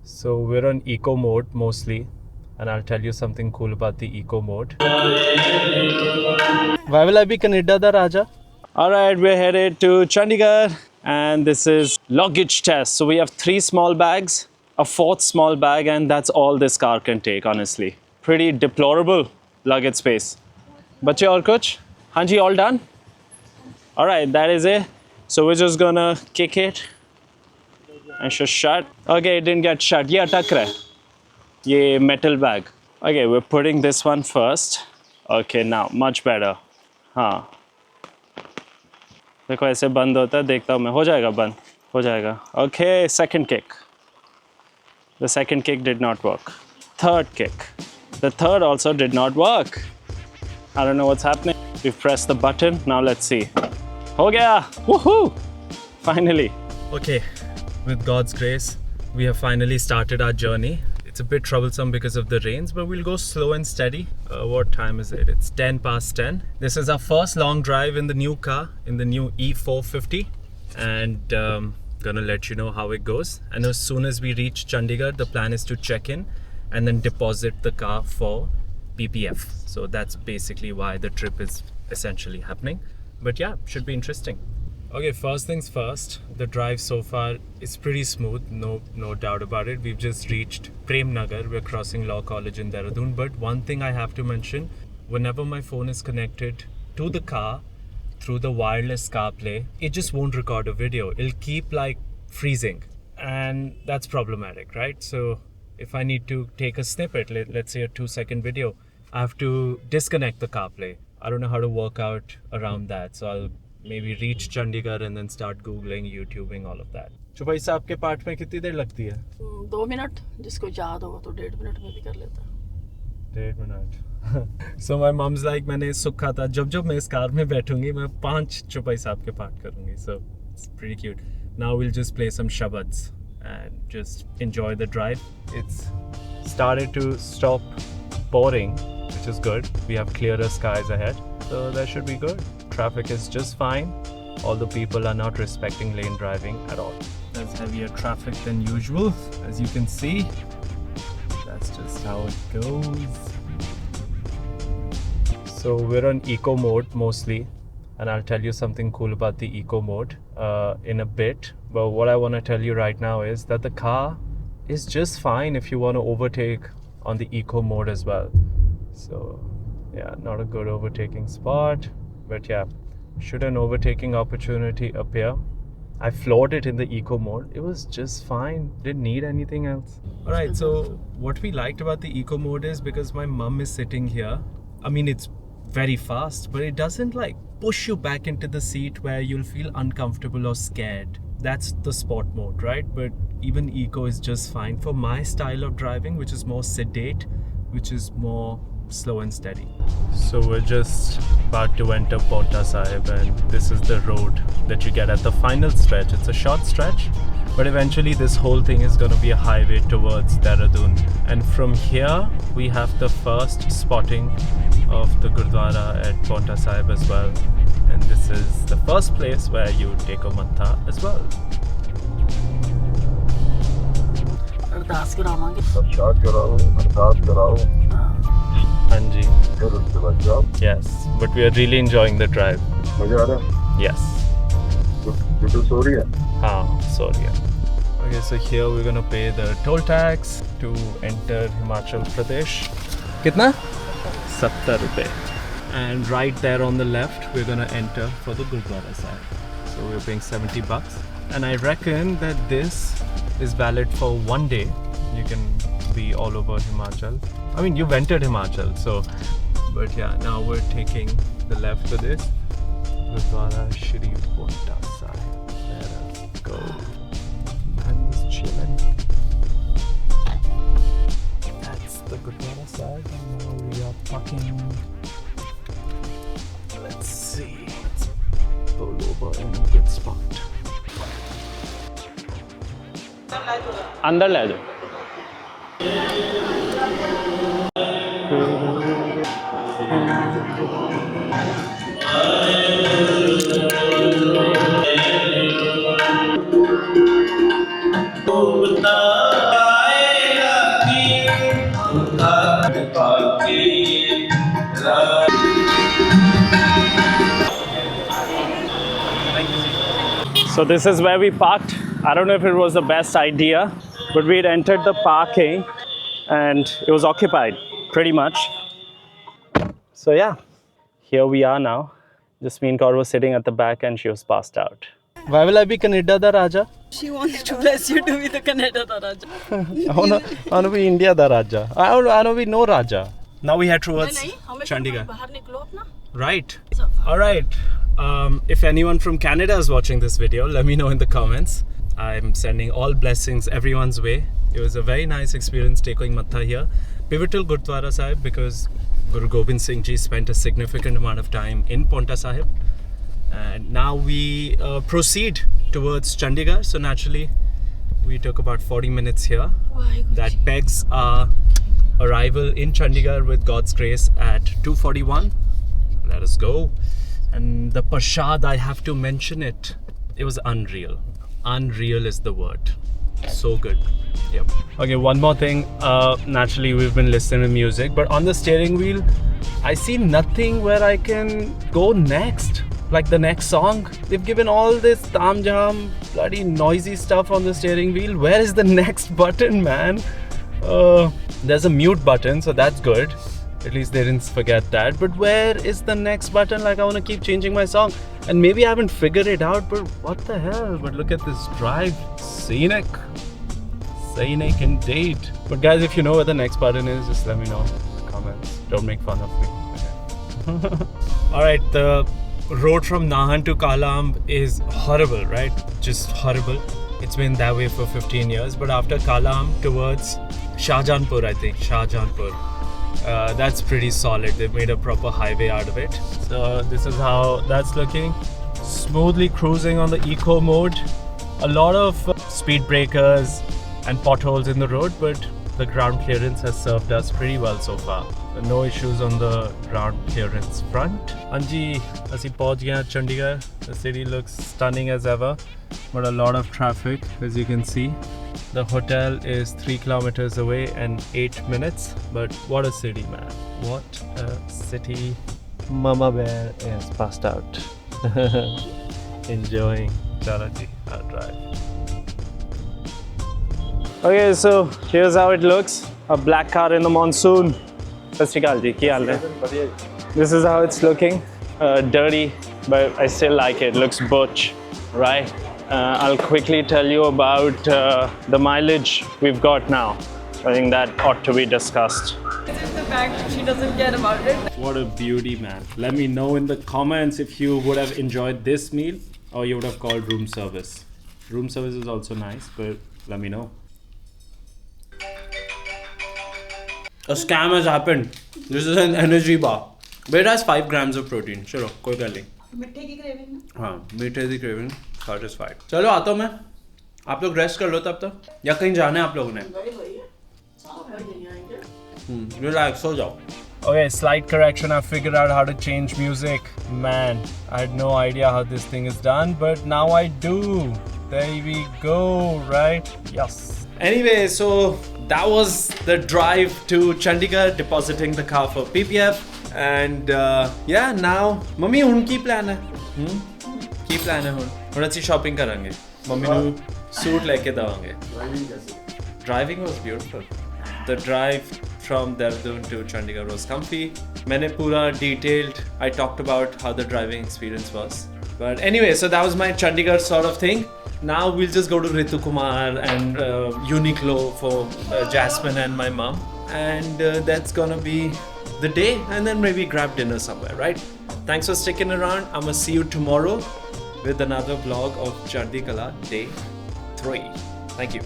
So we're on eco mode mostly, and I'll tell you something cool about the eco mode. Why will I be Canada da Raja? All right, we're headed to Chandigarh, and this is luggage test. So we have 3 small bags, a 4th small bag, and that's all this car can take, honestly. Pretty deplorable luggage space. Bache aur kuch? Hanji, all done? All right, that is it. So we're just gonna kick it and just shut. Okay, it didn't get shut. Yeah, atak raha hai. Ye metal bag. Okay, we're putting this one first. Okay, now much better. हाँ देखो ऐसे बंद होता है देखता हूँ मैं हो जाएगा बंद हो जाएगा okay second kick the second kick did not work third kick the third also did not work I don't know what's happening we've pressed the button now let's see हो गया woohoo finally okay with God's grace we have finally started our journey. It's a bit troublesome because of the rains, but we'll go slow and steady. What time is it? It's 10 past 10. This is our first long drive in the new car, in the new E450. And gonna let you know how it goes. And as soon as we reach Chandigarh, the plan is to check in and then deposit the car for PPF. So that's basically why the trip is essentially happening. But yeah, should be interesting. Okay, first things first, the drive so far is pretty smooth, no doubt about it. We've just reached Prem Nagar, we're crossing Law College in Dehradun. But one thing I have to mention, whenever my phone is connected to the car through the wireless CarPlay, it just won't record a video. It'll keep like freezing, and that's problematic, right? So if I need to take a snippet, let's say a 2-second video, I have to disconnect the CarPlay. I don't know how to work out around that, so I'll maybe reach Chandigarh and then start Googling, YouTubing, all of that. तो भाई साहब के part में कितनी देर लगती है 2 minute जिसको याद हो तो 1.5 मिनट में भी कर लेता 1.5 minute So my mom's like मैंने सुखा था जब मैं इस कार में बैठूंगी मैं 5 चौपाई साहब के पार्ट करूंगी so it's pretty cute. Now we'll just play some shabads and just enjoy the drive. It's started to stop pouring, which is good. We have clearer skies ahead, so that should be good. Traffic is just fine, although people are not respecting lane driving at all. There's heavier traffic than usual, as you can see. That's just how it goes. So we're on eco mode mostly, and I'll tell you something cool about the eco mode in a bit. But what I want to tell you right now is that the car is just fine if you want to overtake on the eco mode as well. So yeah, not a good overtaking spot. But yeah, should an overtaking opportunity appear, I floored it in the eco mode. It was just fine. Didn't need anything else. Alright, so what we liked about the eco mode is because my mum is sitting here. I mean, it's very fast, but it doesn't like push you back into the seat where you'll feel uncomfortable or scared. That's the sport mode, right? But even eco is just fine for my style of driving, which is more sedate, which is more slow and steady. So we're just about to enter Paonta Sahib, and this is the road that you get at the final stretch. It's a short stretch, but eventually this whole thing is going to be a highway towards Dehradun. And from here we have the first spotting of the Gurdwara at Paonta Sahib as well. And this is the first place where you take a matha as well. अरदास करावांगे अरदास कराओ Hanji. Yes, but we are really enjoying the drive. मजा आ रहा है Yes. बिल्कुल सो रही है हाँ, sorry. Okay, so here we're gonna pay the toll tax to enter Himachal Pradesh. कितना? 70 रुपए. And right there on the left, we're gonna enter for the Gurdwara side. So we're paying $70. And I reckon that this is valid for 1 day. You can be all over Himachal. I mean, you've entered Himachal, so. But yeah, now we're taking the left for this. Gurdwara Shri Paonta Sahib. Let us go. I'm just chilling. That's the Gurdwara side, and now we are parking. Let's see. Let's pull over in a good spot. अंदर ले जाओ. So this is where we parked. I don't know if it was the best idea, but we had entered the parking and it was occupied pretty much. So yeah, here we are now. Jasmine Kaur was sitting at the back and she was passed out. Why will I be Canada da Raja? She wanted to bless you to be the Canada da Raja. I wanna be India da Raja. I wanna be no Raja. Now we head towards Chandigarh. बाहर निकलो अपना. Right. All right. If anyone from Canada is watching this video, let me know in the comments. I'm sending all blessings everyone's way. It was a very nice experience taking Matha here. Pivotal Gurdwara Sahib because Guru Gobind Singh Ji spent a significant amount of time in Paonta Sahib. And now we proceed towards Chandigarh. So naturally, we took about 40 minutes here. That pegs our arrival in Chandigarh with God's grace at 2:41. Let us go. And the Prashad, I have to mention it. It was unreal. Unreal is the word. So good. Yep. Okay, one more thing. Naturally, we've been listening to music, but on the steering wheel, I see nothing where I can go next. Like the next song. They've given all this tam jam, bloody noisy stuff on the steering wheel. Where is the next button, man? There's a mute button, so that's good. At least they didn't forget that. But where is the next button? Like I want to keep changing my song. And maybe I haven't figured it out, but what the hell? But look at this drive. Scenic. Scenic indeed. But guys, if you know where the next button is, just let me know in the comments. Don't make fun of me. Okay. Alright, the road from Nahan to Kalamb is horrible, right? Just horrible. It's been that way for 15 years. But after Kalamb towards Shahjahanpur, I think. Shahjahanpur. That's pretty solid. They've made a proper highway out of it. So this is how that's looking. Smoothly cruising on the eco mode. A lot of speed breakers and potholes in the road, but the ground clearance has served us pretty well so far. No issues on the ground clearance front. Anji, asi pahunch gaye hain Chandigarh. The city looks stunning as ever, but a lot of traffic, as you can see. The hotel is 3 kilometers away and 8 minutes, but what a city, man. What a city. Mama Bear is passed out. Enjoying. Chala ji, I'll drive. Okay, so here's how it looks. A black car in the monsoon. Sat Shri Akal ji, ki haal hai? This is how it's looking. Dirty, but I still like it. Looks butch, right? I'll quickly tell you about the mileage we've got now. I think that ought to be discussed. It's the fact that she doesn't care about it. What a beauty, man. Let me know in the comments if you would have enjoyed this meal or you would have called room service. Room service is also nice, but let me know. A scam has happened. This is an energy bar. But it has 5 grams of protein. Chalo, koi gal nahi. मिठे की craving. हाँ, मीठे की craving satisfied. चलो आता हूँ मैं. आप लोग रेस्ट कर लो तब तक. या कहीं जाना है आप लोगों ने? Relax, so जाओ. Okay, slight correction. I figured out how to change music. Man, I had no idea how this thing is done, but now I do. There we go, right? Yes. Anyway, so that was the drive to Chandigarh, depositing the car for PPF. And yeah, now, Mummy, unki plan hai? Ki plan hai? Hun अच्छी shopping करेंगे. Mummy nu suit लेके दवांगे. Driving was beautiful. The drive from Dehradun to Chandigarh was comfy. मैंने पूरा detailed. I talked about how the driving experience was. But anyway, so that was my Chandigarh sort of thing. Now we'll just go to Ritu Kumar and Uniqlo for Jasmine and my mom. And that's gonna be the day. And then maybe grab dinner somewhere, right? Thanks for sticking around. I'm gonna see you tomorrow with another vlog of Chardi Kala Day 3. Thank you.